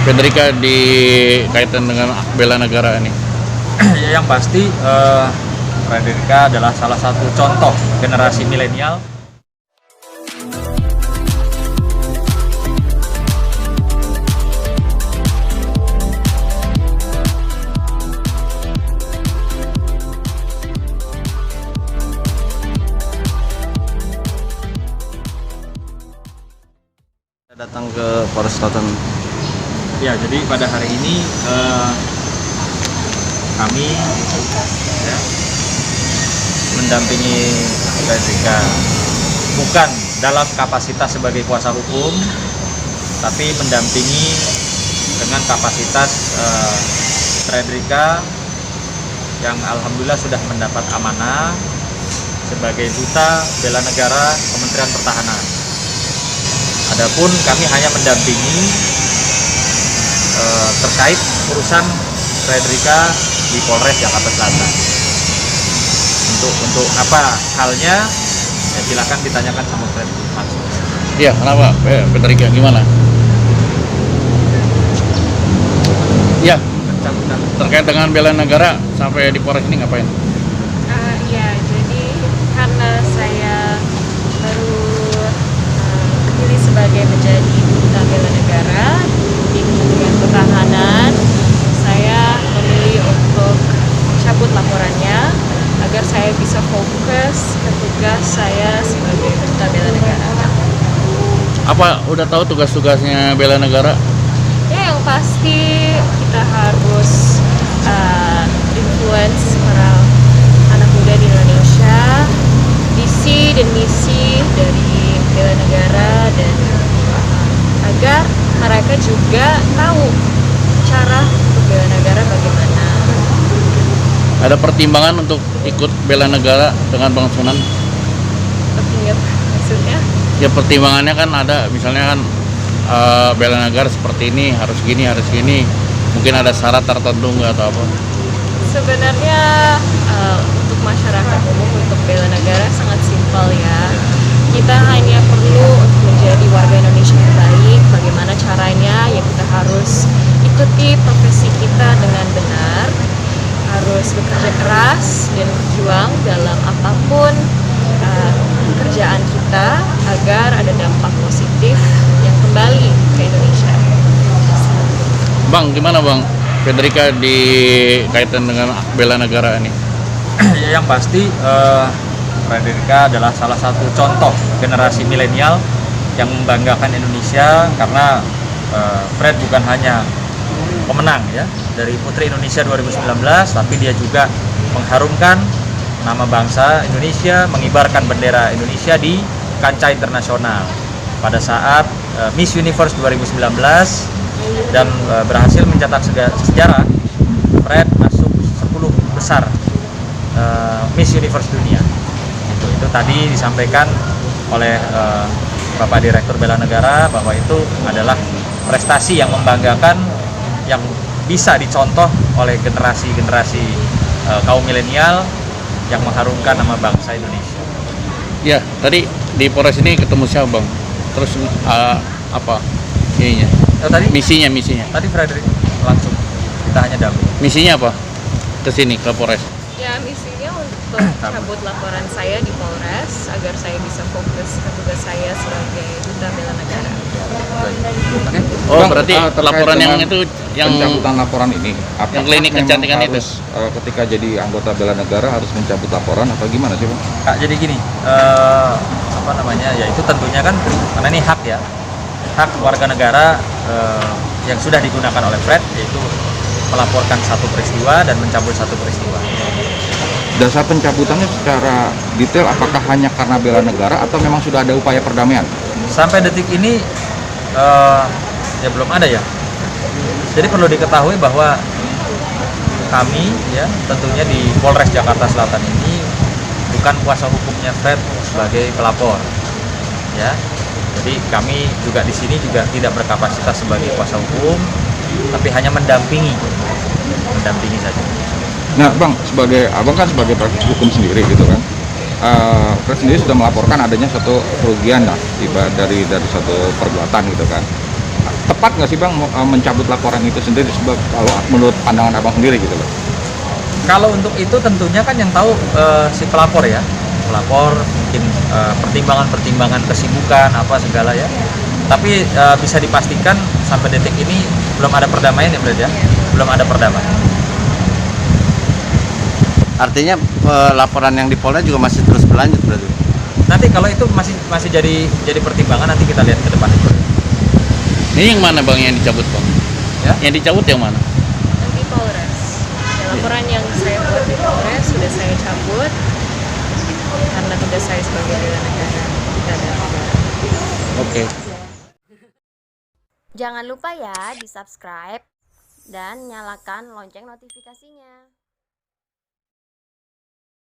Fredrika di kaitan dengan bela negara ini? Ya, yang pasti Fredrika adalah salah satu contoh generasi milenial. Datang ke Polres Selatan. Ya, jadi pada hari ini kami ya, mendampingi Fredrika bukan dalam kapasitas sebagai kuasa hukum, tapi mendampingi dengan kapasitas Fredrika yang alhamdulillah sudah mendapat amanah sebagai duta bela negara Kementerian Pertahanan. Adapun kami hanya mendampingi terkait urusan Fredrika di Polres Jakarta Selatan. Untuk apa halnya, ya silakan ditanyakan sama Fredrika langsung. Iya, kenapa? Fredrika gimana? Ya, terkait dengan bela negara sampai di Polres ini ngapain? Ya, jadi karena saya baru terpilih sebagai menjadi duta bela negara di Kementerian Pertahanan, saya memilih untuk mencabut laporannya agar saya bisa fokus ke tugas saya sebagai duta bela negara. Apa udah tahu tugas-tugasnya bela negara? Ya, yang pasti kita harus influence para anak muda di Indonesia, visi dan misi dari bela negara, dan agar mereka juga tahu cara untuk bela negara bagaimana. Ada pertimbangan untuk ikut bela negara dengan Bang Sunan? Ingat maksudnya? Ya, pertimbangannya kan ada, misalnya kan bela negara seperti ini, harus gini, mungkin ada syarat tertentu nggak atau apa? Sebenarnya untuk masyarakat umum, untuk bela negara sangat simpel ya. Kita hanya perlu untuk menjadi warga Indonesia yang baik. Bagaimana caranya? Ya kita harus ikuti profesi kita dengan benar, harus bekerja keras dan berjuang dalam apapun pekerjaan kita agar ada dampak positif yang kembali ke Indonesia. Bang, gimana Bang? Fredrika di kaitan dengan bela negara ini? Ya, yang pasti Fredrika adalah salah satu contoh generasi milenial yang membanggakan Indonesia, karena Fred bukan hanya pemenang ya dari Putri Indonesia 2019, tapi dia juga mengharumkan nama bangsa Indonesia, mengibarkan bendera Indonesia di kancah internasional pada saat Miss Universe 2019, dan berhasil mencetak sejarah. Fred masuk 10 besar Miss Universe dunia. Itu tadi disampaikan oleh Bapak Direktur Bela Negara bahwa itu adalah prestasi yang membanggakan, yang bisa dicontoh oleh generasi-generasi kaum milenial yang mengharumkan nama bangsa Indonesia. Ya, tadi di Polres ini ketemu siapa Bang? Terus apa ininya? Tadi Misinya? Tadi Fredrik langsung, kita hanya damping. Misinya apa? Ke sini, ke Polres? Ya, misinya untuk cabut laporan saya di Polres agar saya bisa fokus ke tugas saya sebagai duta bela negara. Oke. Oh, Bang, berarti laporan yang itu yang pencabutan laporan ini, apakah yang klinik memang kecantikan itu? harus, ketika jadi anggota bela negara harus mencabut laporan atau gimana sih Bang? Kak, jadi gini, apa namanya? Ya itu tentunya kan karena ini hak ya, hak warga negara yang sudah digunakan oleh Fred, yaitu melaporkan satu peristiwa dan mencabut satu peristiwa. Dasar pencabutannya secara detail apakah hanya karena bela negara atau memang sudah ada upaya perdamaian? Sampai detik ini ya belum ada ya. Jadi perlu diketahui bahwa kami ya tentunya di Polres Jakarta Selatan ini bukan kuasa hukumnya Fred sebagai pelapor ya. Jadi kami juga di sini juga tidak berkapasitas sebagai kuasa hukum, tapi hanya mendampingi saja. Nah Bang, Abang kan sebagai praktisi hukum sendiri gitu kan, Fred sendiri sudah melaporkan adanya satu kerugian lah dari satu perbuatan gitu kan. tepat nggak sih Bang mencabut laporan itu sendiri sebab kalau menurut pandangan Abang sendiri gitu loh? Kalau untuk itu tentunya kan yang tahu si pelapor ya, pelapor mungkin pertimbangan-pertimbangan kesibukan apa segala ya. Tapi bisa dipastikan sampai detik ini belum ada perdamaian ya berarti ya, belum ada perdamaian. Artinya laporan yang di Polda juga masih terus berlanjut berarti. Nanti kalau itu masih jadi pertimbangan, nanti kita lihat ke depan itu. Ini yang mana Bang yang dicabut Bang? Ya? Yang dicabut yang mana? Di Polres. Ya, laporan yang saya buat di Polres sudah saya cabut karena tugas saya sebagai bela negara, tidak ada negara. Oke. Jangan lupa ya di subscribe dan nyalakan lonceng notifikasinya.